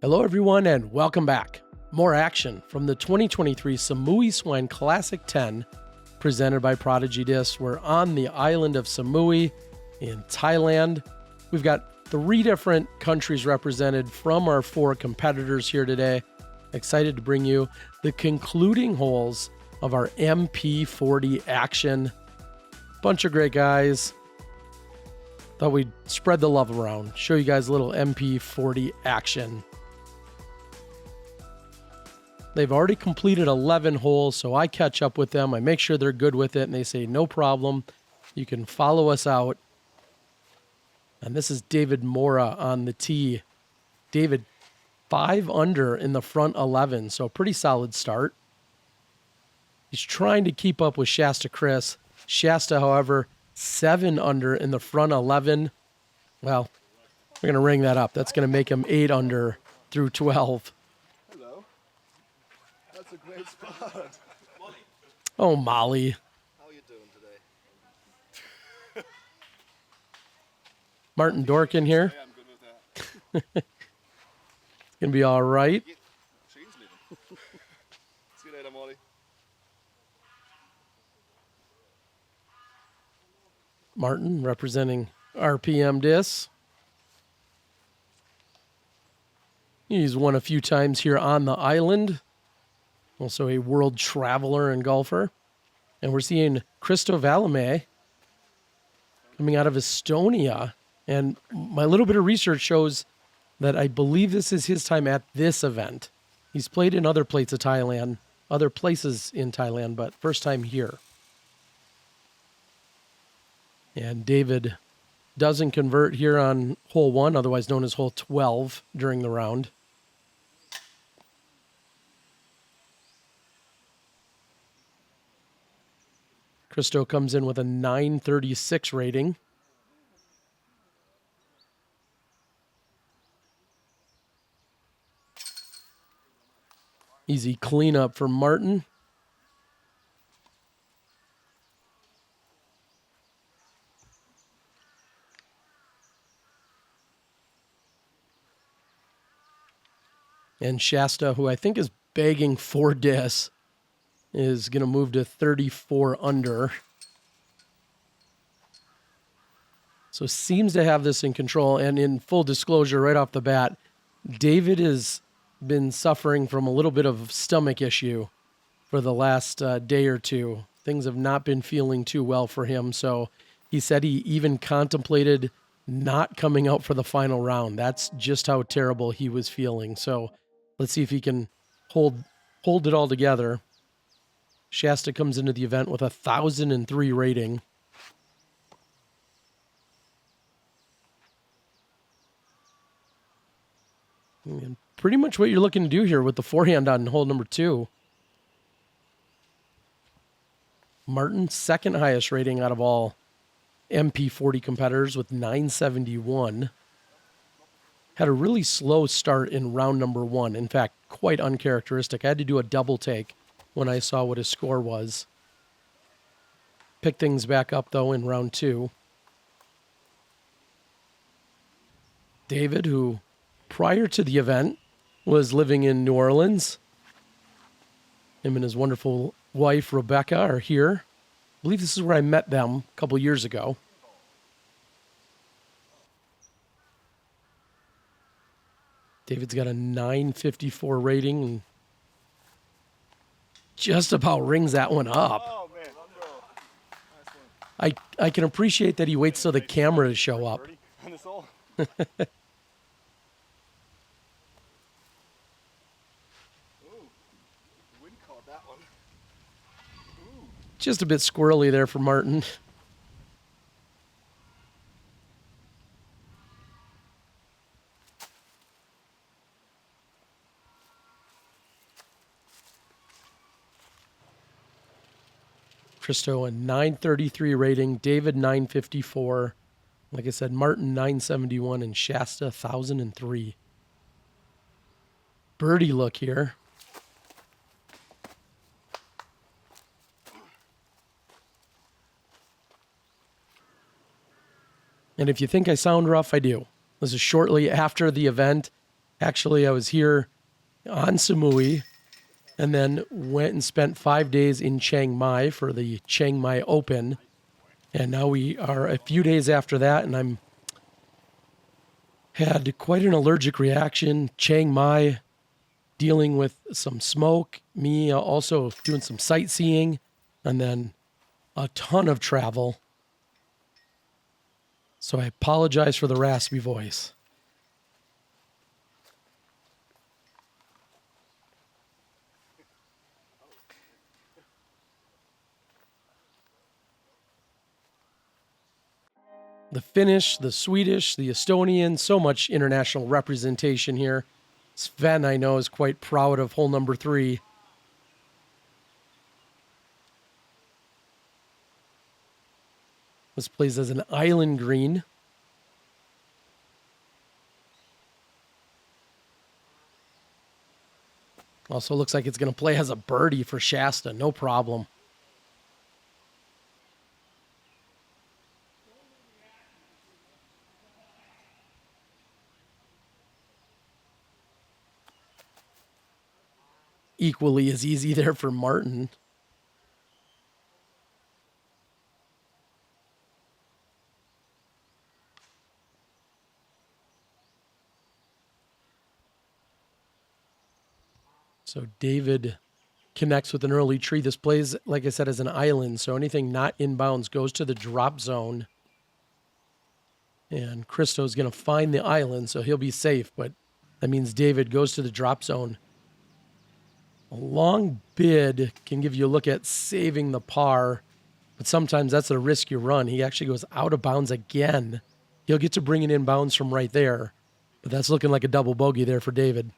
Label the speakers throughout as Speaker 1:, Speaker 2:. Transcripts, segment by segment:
Speaker 1: Hello everyone and welcome back. More action from the 2023 Samui Swine Classic 10 presented by Prodigy Discs. We're on the island of Samui in Thailand. We've got 3 different countries represented from our 4 competitors here today. Excited to bring you the concluding holes of our MP40 action. Bunch of great guys. Thought we'd spread the love around, show you guys a little MP40 action. They've already completed 11 holes, so I catch up with them. I make sure they're good with it, and they say, no problem. You can follow us out. And this is David Morra on the tee. David, 5 under in the front 11, so pretty solid start. He's trying to keep up with Shasta Criss. Shasta, however, 7 under in the front 11. Well, we're going to ring that up. That's going to make him 8 under through 12.
Speaker 2: That's a great spot. Molly.
Speaker 1: Oh, Molly.
Speaker 2: How are you doing today?
Speaker 1: Martin Doerken here.
Speaker 2: Yeah, I'm good with that.
Speaker 1: It's going to be all right.
Speaker 2: She's leaving. See you later, Molly.
Speaker 1: Martin representing RPM Discs. He's won a few times here on the island. Also a world traveler and golfer. And we're seeing Kristo Vallimae coming out of Estonia. And my little bit of research shows that I believe this is his time at this event. He's played in other places in Thailand, but first time here. And David doesn't convert here on hole 1, otherwise known as hole 12 during the round. Kristo comes in with a 936 rating. Easy cleanup for Martin. And Shasta, who I think is begging for discs, is going to move to 34 under. So seems to have this in control. And in full disclosure, right off the bat, David has been suffering from a little bit of stomach issue for the last day or two. Things have not been feeling too well for him. So he said he even contemplated not coming out for the final round. That's just how terrible he was feeling. So let's see if he can hold it all together. Shasta comes into the event with a 1,003 rating. And pretty much what you're looking to do here with the forehand on hole number 2. Martin, second highest rating out of all MP40 competitors with 971. Had a really slow start in round number 1. In fact, quite uncharacteristic. I had to do a double take when I saw what his score was. Picked things back up, though, in round 2. David, who prior to the event was living in New Orleans. Him and his wonderful wife, Rebecca, are here. I believe this is where I met them a couple years ago. David's got a 954 rating and just about rings that one up.
Speaker 2: Oh, man. Nice one.
Speaker 1: I can appreciate that he waits till the camera to show up.
Speaker 2: On this hole. Wind caught that one.
Speaker 1: Just a bit squirrely there for Martin. Kristo a 933 rating, David 954. Like I said, Martin 971 and Shasta 1,003. Birdie look here. And if you think I sound rough, I do. This is shortly after the event. Actually, I was here on Samui and then went and spent 5 days in Chiang Mai for the Chiang Mai Open. And now we are a few days after that, and I'm had quite an allergic reaction. Chiang Mai, dealing with some smoke, me also doing some sightseeing, and then a ton of travel. So I apologize for the raspy voice. The Finnish, the Swedish, the Estonian, so much international representation here. Sven, I know, is quite proud of hole number 3. This plays as an island green. Also looks like it's going to play as a birdie for Shasta, no problem. Equally as easy there for Martin. So David connects with an early tree. This plays, like I said, as an island, so anything not inbounds goes to the drop zone. And Kristo's going to find the island, so he'll be safe, but that means David goes to the drop zone. A long bid can give you a look at saving the par, but sometimes that's a risk you run. He actually goes out of bounds again. He'll get to bring it in bounds from right there, but that's looking like a double bogey there for David.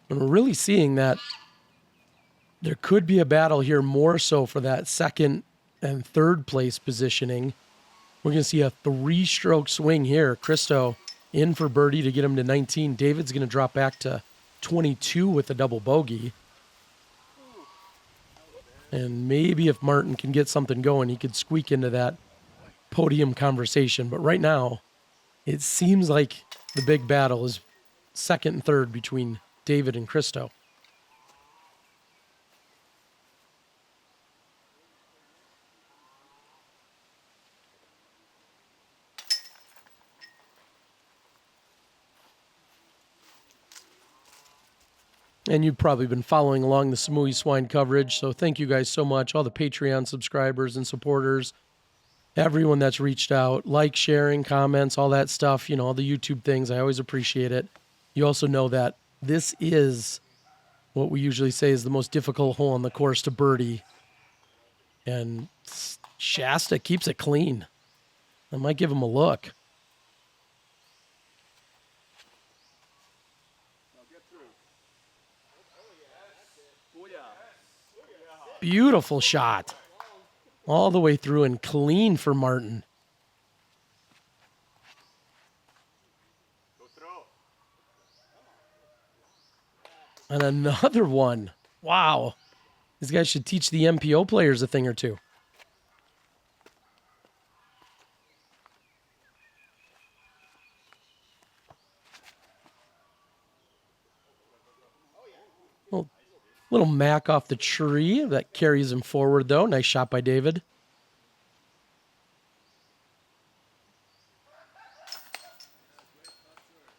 Speaker 1: And we're really seeing that there could be a battle here more so for that second and third place positioning. We're going to see a 3-stroke swing here. Kristo in for birdie to get him to 19. David's going to drop back to 22 with a double bogey. And maybe if Martin can get something going, he could squeak into that podium conversation. But right now, it seems like the big battle is second and third between David and Kristo. And you've probably been following along the Samui Swine coverage, so thank you guys so much, all the Patreon subscribers and supporters, everyone that's reached out, like, sharing, comments, all that stuff, all the YouTube things. I always appreciate it. You also know that this is what we usually say is the most difficult hole on the course to birdie. And Shasta keeps it clean. I might give him a look. Beautiful shot. All the way through and clean for Martin. And another one. Wow. These guys should teach the MPO players a thing or two. Little mac off the tree. That carries him forward, though. Nice shot by David.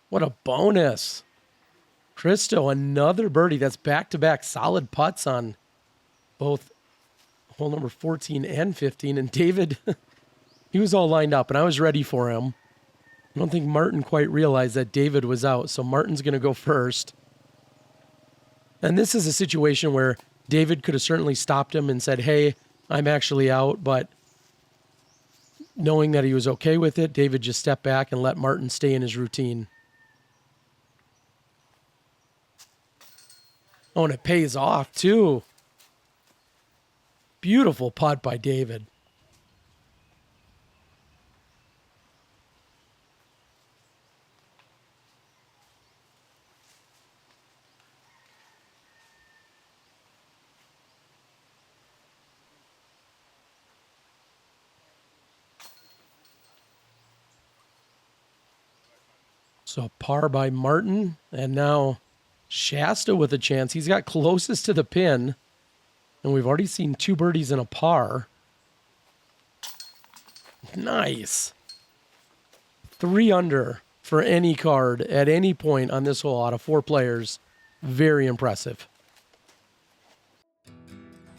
Speaker 1: What a bonus. Kristo, another birdie. That's back-to-back solid putts on both hole number 14 and 15. And David, he was all lined up, and I was ready for him. I don't think Martin quite realized that David was out, so Martin's going to go first. And this is a situation where David could have certainly stopped him and said, hey, I'm actually out. But knowing that he was okay with it, David just stepped back and let Martin stay in his routine. Oh, and it pays off, too. Beautiful putt by David. So par by Martin, and now Shasta with a chance. He's got closest to the pin, and we've already seen 2 birdies and a par. Nice. 3 under for any card at any point on this hole out of 4 players. Very impressive.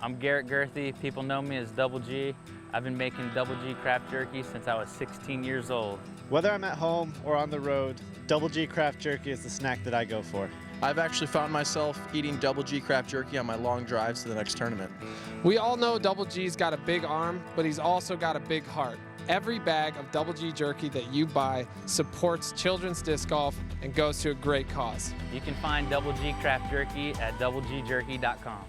Speaker 3: I'm Garrett Girthy. People know me as Double G. I've been making Double G craft jerky since I was 16 years old.
Speaker 4: Whether I'm at home or on the road, Double G craft jerky is the snack that I go for.
Speaker 5: I've actually found myself eating Double G craft jerky on my long drives to the next tournament.
Speaker 6: We all know Double G's got a big arm, but he's also got a big heart. Every bag of Double G jerky that you buy supports children's disc golf and goes to a great cause.
Speaker 3: You can find Double G craft jerky at doublegjerky.com.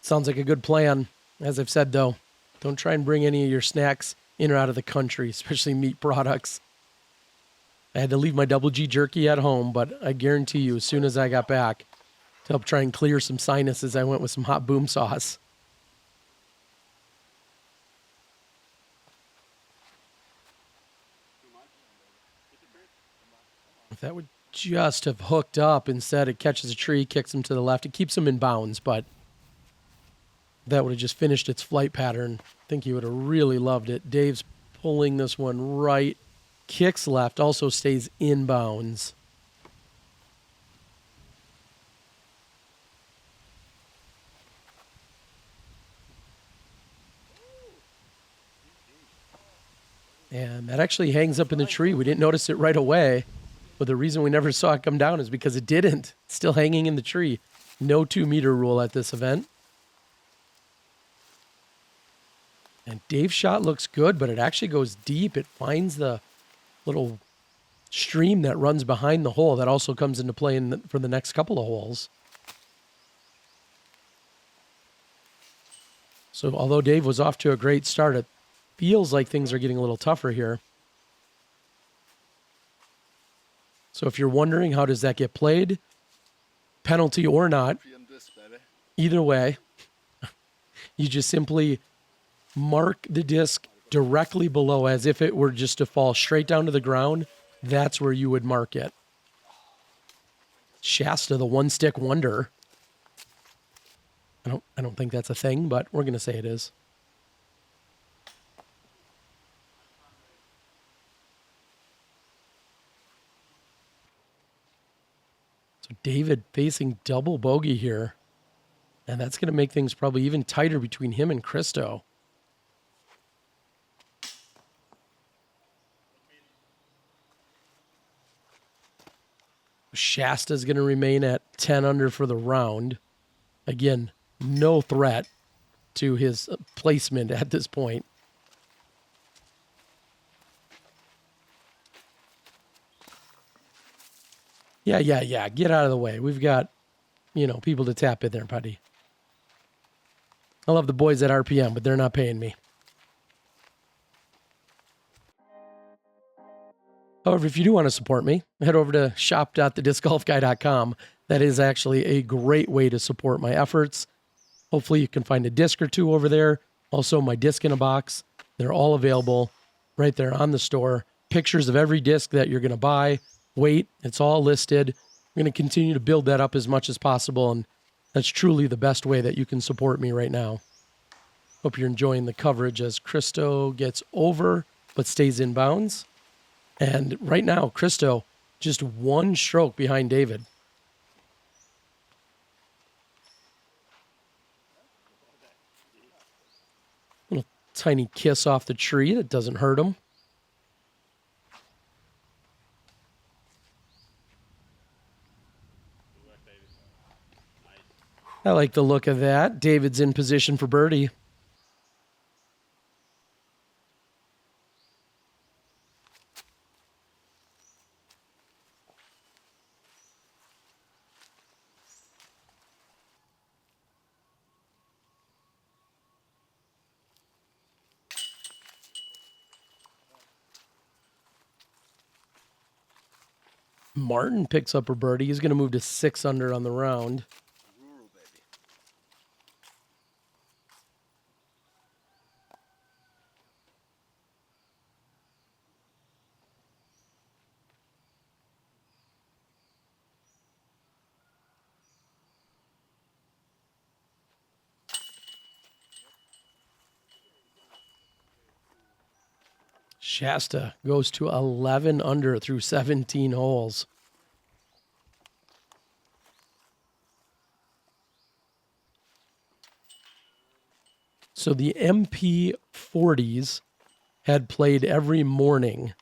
Speaker 1: Sounds like a good plan. As I've said, though, don't try and bring any of your snacks in or out of the country, especially meat products. I had to leave my Double G jerky at home, but I guarantee you, as soon as I got back, to help try and clear some sinuses, I went with some hot boom sauce. If that would just have hooked up, instead it catches a tree, kicks him to the left. It keeps him in bounds, but that would have just finished its flight pattern. I think he would have really loved it. Dave's pulling this one right. Kicks left, also stays in bounds. And that actually hangs up in the tree. We didn't notice it right away, but the reason we never saw it come down is because it didn't. It's still hanging in the tree. No 2-meter rule at this event. And Dave's shot looks good, but it actually goes deep. It finds the little stream that runs behind the hole that also comes into play for the next couple of holes. So although Dave was off to a great start, it feels like things are getting a little tougher here. So if you're wondering how does that get played, penalty or not, either way, you just simply mark the disc directly below as if it were just to fall straight down to the ground. That's where you would mark it. Shasta, the one-stick wonder. I don't think that's a thing, but we're going to say it is. So David facing double bogey here. And that's going to make things probably even tighter between him and Kristo. Shasta's going to remain at 10 under for the round. Again, no threat to his placement at this point. Yeah. Get out of the way. We've got, people to tap in there, buddy. I love the boys at RPM, but they're not paying me. However, if you do want to support me, head over to shop.thediscgolfguy.com. That is actually a great way to support my efforts. Hopefully you can find a disc or two over there. Also, my disc in a box. They're all available right there on the store. Pictures of every disc that you're going to buy. Weight, it's all listed. I'm going to continue to build that up as much as possible, and that's truly the best way that you can support me right now. Hope you're enjoying the coverage as Kristo gets over but stays in bounds. And right now, Kristo just one stroke behind David. Little tiny kiss off the tree that doesn't hurt him. I like the look of that. David's in position for birdie. Martin picks up a birdie. He's going to move to 6 under on the round. Shasta goes to 11 under through 17 holes. So the MP40s had played every morning,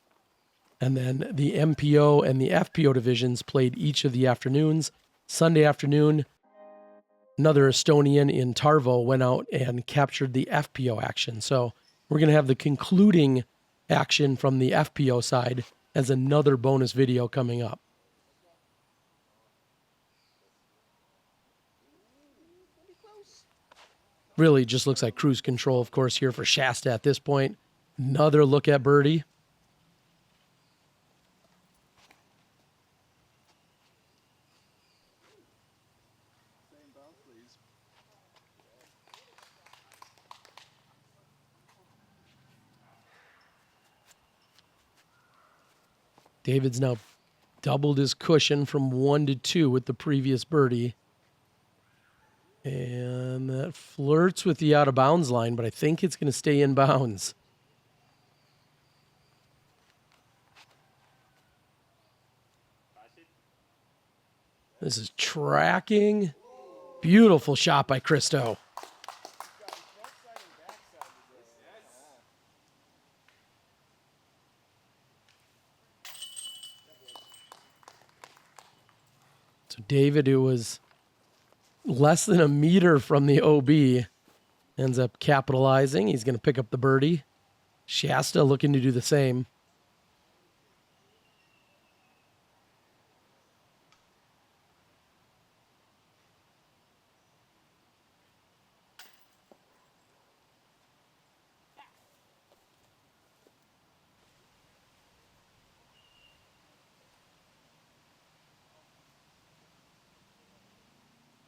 Speaker 1: and then the MPO and the FPO divisions played each of the afternoons. Sunday afternoon, another Estonian in Tarvo went out and captured the FPO action. So we're going to have the concluding action from the FPO side as another bonus video coming up. Really just looks like cruise control, of course, here for Shasta at this point. Another look at birdie. David's now doubled his cushion from 1 to 2 with the previous birdie. And that flirts with the out of bounds line, but I think it's going to stay in bounds. This is tracking. Beautiful shot by Kristo. So David, who was less than a meter from the OB, ends up capitalizing. He's going to pick up the birdie. Shasta looking to do the same.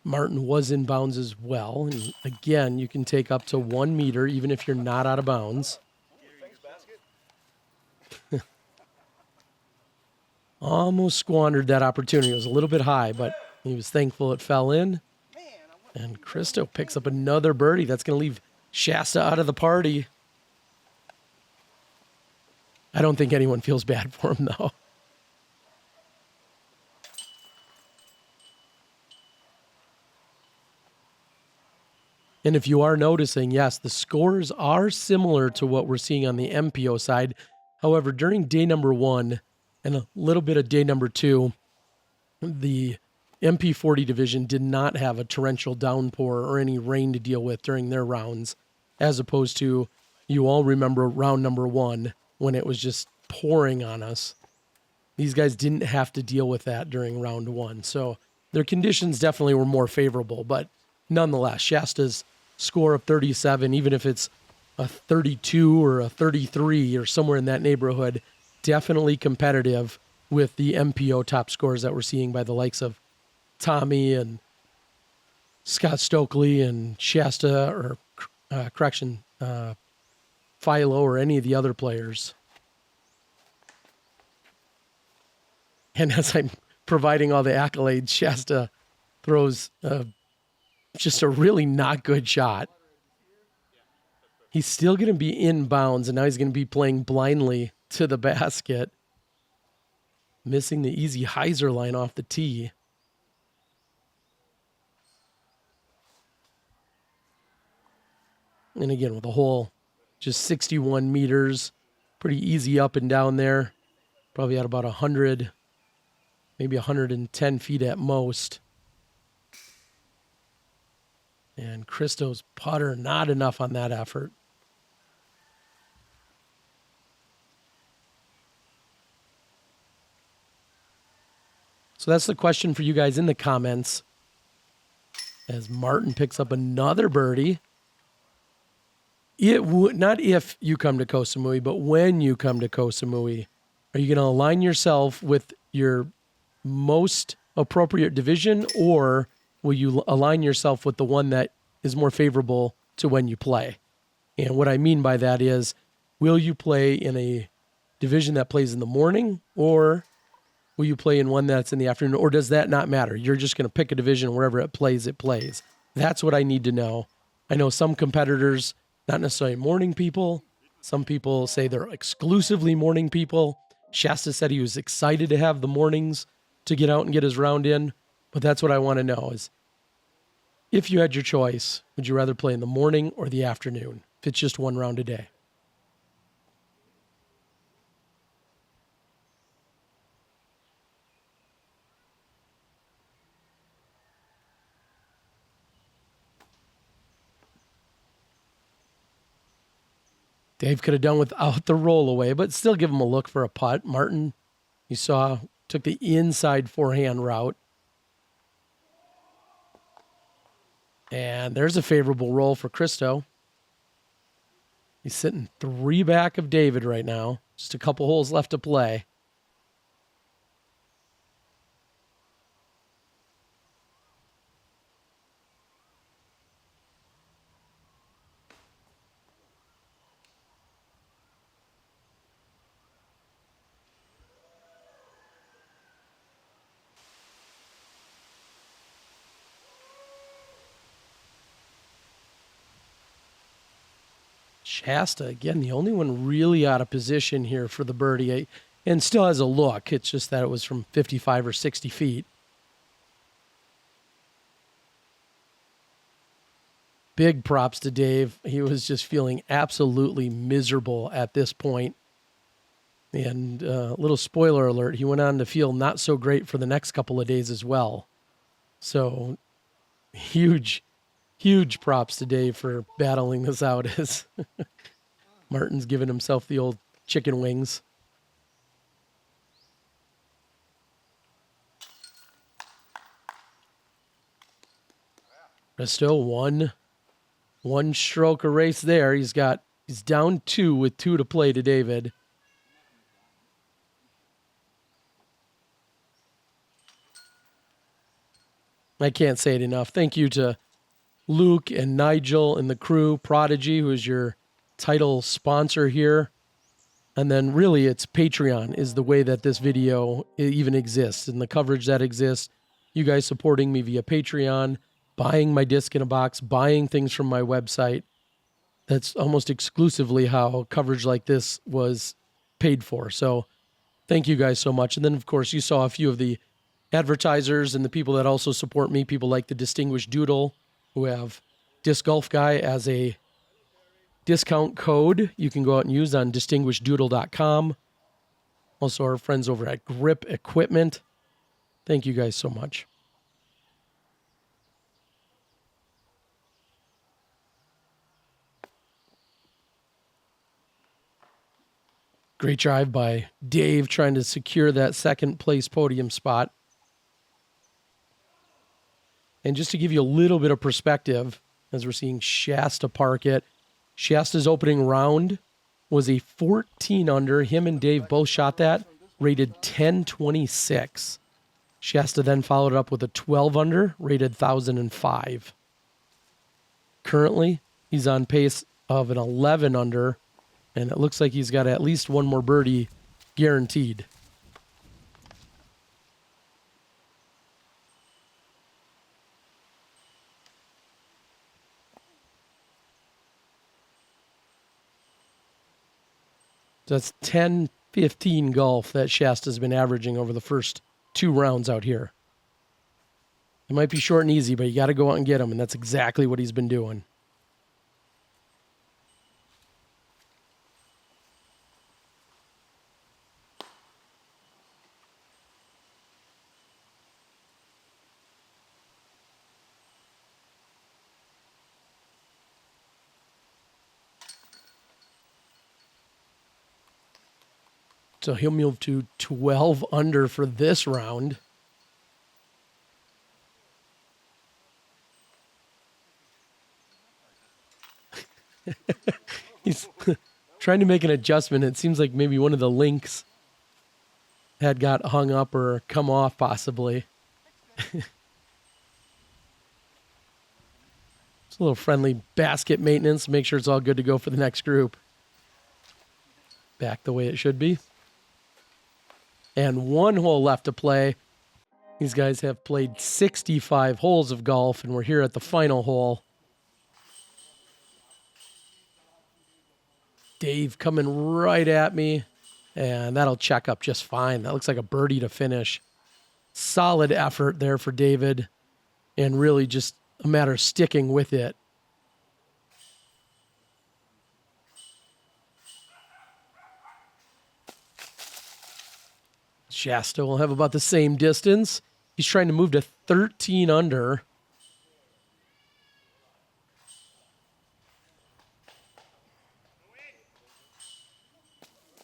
Speaker 1: Martin was in bounds as well. And again, you can take up to 1 meter, even if you're not out of bounds. Almost squandered that opportunity. It was a little bit high, but he was thankful it fell in. And Kristo picks up another birdie. That's going to leave Shasta out of the party. I don't think anyone feels bad for him, though. And if you are noticing, yes, the scores are similar to what we're seeing on the MPO side. However, during day number 1 and a little bit of day number 2, the MP40 division did not have a torrential downpour or any rain to deal with during their rounds, as opposed to, you all remember round number 1 when it was just pouring on us. These guys didn't have to deal with that during round 1. So their conditions definitely were more favorable, but nonetheless, Shasta's score of 37, even if it's a 32 or a 33 or somewhere in that neighborhood, definitely competitive with the MPO top scores that we're seeing by the likes of Tommy and Scott Stokely and Shasta, or Philo, or any of the other players. And as I'm providing all the accolades, Shasta throws just a really not good shot. He's still going to be in bounds, and now he's going to be playing blindly to the basket, missing the easy hyzer line off the tee. And again, with a hole just 61 meters, pretty easy up and down there, probably at about 100, maybe 110 feet at most. And Kristo's putter, not enough on that effort. So that's the question for you guys in the comments. As Martin picks up another birdie. Not if you come to Koh Samui, but when you come to Koh Samui, are you going to align yourself with your most appropriate division, or will you align yourself with the one that is more favorable to when you play? And what I mean by that is, will you play in a division that plays in the morning, or will you play in one that's in the afternoon, or does that not matter? You're just going to pick a division wherever it plays, it plays. That's what I need to know. I know some competitors, not necessarily morning people, Some people say they're exclusively morning people. Shasta said he was excited to have the mornings to get out and get his round in. But that's what I want to know is, if you had your choice, would you rather play in the morning or the afternoon if it's just one round a day? Dave could have done without the roll away, but still give him a look for a putt. Martin, you saw, took the inside forehand route. And there's a favorable roll for Kristo. He's sitting 3 back of David right now. Just a couple holes left to play. Shasta, again, the only one really out of position here for the birdie, and still has a look. It's just that it was from 55 or 60 feet. Big props to Dave. He was just feeling absolutely miserable at this point. And little spoiler alert, he went on to feel not so great for the next couple of days as well. So huge props to Dave for battling this out as Martin's giving himself the old chicken wings. Kristo, one stroke a race there. He's down 2 with 2 to play to David. I can't say it enough. Thank you to Luke and Nigel and the crew, Prodigy, who is your title sponsor here. And then really it's Patreon is the way that this video even exists, and the coverage that exists. You guys supporting me via Patreon, buying my disc in a box, buying things from my website. That's almost exclusively how coverage like this was paid for. So thank you guys so much. And then, of course, you saw a few of the advertisers and the people that also support me, people like the Distinguished Doodle, who have Disc Golf Guy as a discount code you can go out and use on distinguisheddoodle.com. Also our friends over at Grip Equipment. Thank you guys so much. Great drive by Dave trying to secure that second place podium spot. And just to give you a little bit of perspective, as we're seeing Shasta park it, Shasta's opening round was a 14 under. Him and Dave both shot that, rated 1026. Shasta then followed it up with a 12 under, rated 1005. Currently, he's on pace of an 11 under, and it looks like he's got at least one more birdie guaranteed. So that's 10-15 golf that Shasta's been averaging over the first 2 rounds out here. It might be short and easy, but you got to go out and get them, and that's exactly what he's been doing. So he'll move to 12 under for this round. He's trying to make an adjustment. It seems like maybe one of the links had got hung up or come off possibly. It's a little friendly basket maintenance. Make sure it's all good to go for the next group. Back the way it should be. And 1 hole left to play. These guys have played 65 holes of golf, and we're here at the final hole. Dave coming right at me, and that'll check up just fine. That looks like a birdie to finish. Solid effort there for David, and really just a matter of sticking with it. Shasta will have about the same distance. He's trying to move to 13 under.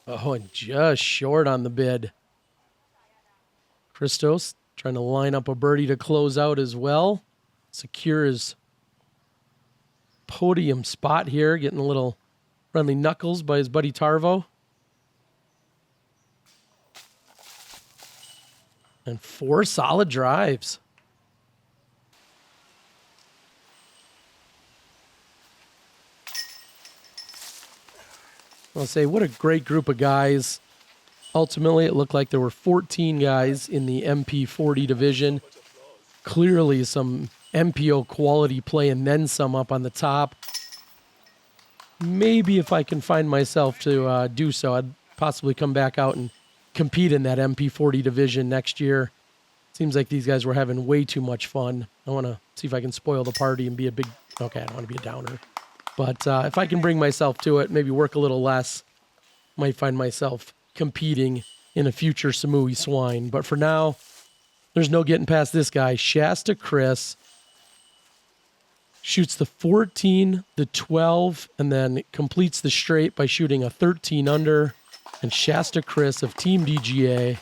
Speaker 1: Oh, and just short on the bid. Kristo's trying to line up a birdie to close out as well. Secure his podium spot here, getting a little friendly knuckles by his buddy Tarvo. And 4 solid drives. I'll say, what a great group of guys. Ultimately, it looked like there were 14 guys in the MP40 division. Clearly some MPO quality play and then some up on the top. Maybe if I can find myself to do so, I'd possibly come back out and compete in that MP40 division next year. Seems like these guys were having way too much fun. I want to see if I can spoil the party and be a big... Okay, I don't want to be a downer. But if I can bring myself to it, maybe work a little less, might find myself competing in a future Samui Swine. But for now, there's no getting past this guy. Shasta Criss shoots the 14, the 12, and then completes the straight by shooting a 13 under. And Shasta Criss of Team DGA,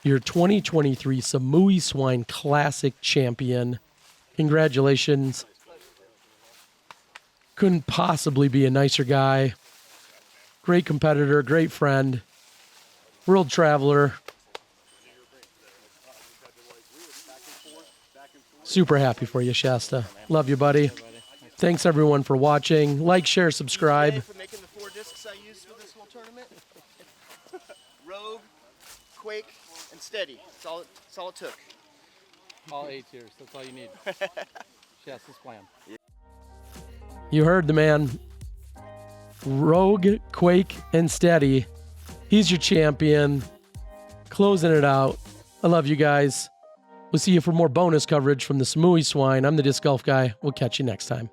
Speaker 1: your 2023 Samui Swine Classic champion. Congratulations. Couldn't possibly be a nicer guy. Great competitor, great friend, world traveler. Super happy for you, Shasta. Love you, buddy. Thanks, everyone, for watching. Like, share, subscribe.
Speaker 2: For making the 4 discs I used for this whole tournament. Rogue, Quake, and Steady. That's all it took.
Speaker 7: All 8 tiers. That's all you need. Shasta's plan.
Speaker 1: You heard the man. Rogue, Quake, and Steady. He's your champion. Closing it out. I love you guys. We'll see you for more bonus coverage from the Samui Swine. I'm the Disc Golf Guy. We'll catch you next time.